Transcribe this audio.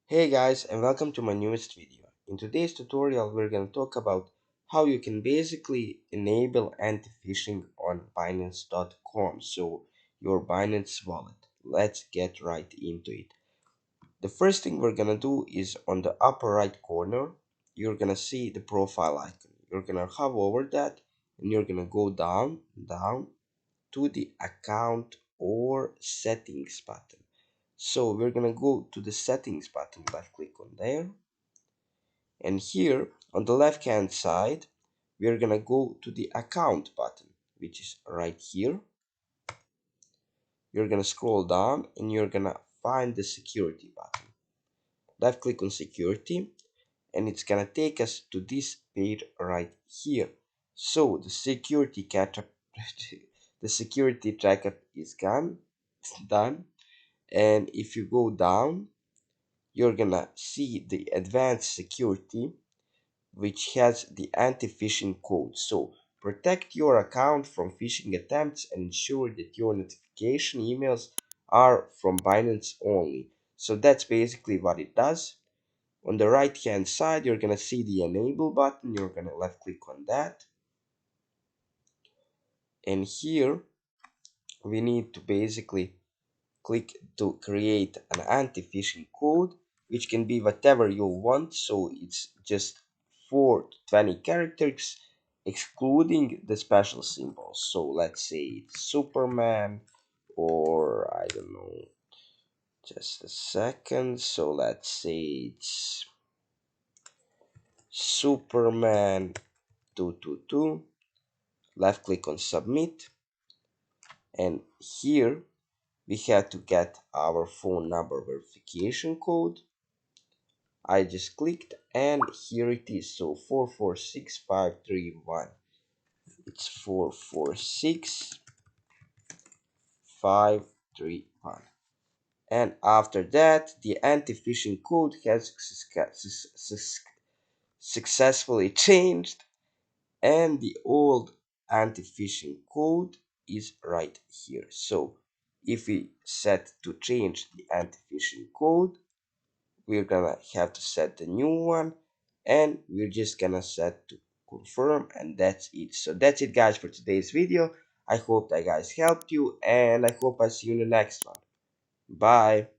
Hey guys, and welcome to my newest video. In today's tutorial we're going to talk about how you can basically enable anti-phishing on Binance.com, so your Binance wallet. Let's get right into it. The first thing we're going to do is on the upper right corner you're going to see the profile icon. You're going to hover over that and you're going to go down to the account or settings button. So we're gonna go to the settings button, left click on there, and here on the left hand side we're gonna go to the account button, which is right here. You're gonna scroll down and you're gonna find the security button. Left click on security and it's gonna take us to this page right here. So the security catch the security tracker is gone, it's done. And if you go down you're gonna see the advanced security, which has the anti-phishing code. So protect your account from phishing attempts and ensure that your notification emails are from Binance only. So that's basically what it does. On the right hand side you're gonna see the enable button. You're gonna left click on that, and here we need to basically click to create an anti-phishing code, which can be whatever you want. So it's just 4 to 20 characters excluding the special symbols. So let's say it's Superman, or I don't know, just a second. So let's say it's Superman 222. Left click on submit, and here we had to get our phone number verification code. I just clicked and here it is. So 446531. It's 446531. And after that, the anti-phishing code has successfully changed, and the old anti-phishing code is right here. So if we set to change the anti-phishing code, we're gonna have to set the new one, and we're just gonna set to confirm, and that's it. So that's it guys for today's video. I hope that guys helped you, and I hope I see you in the next one. Bye.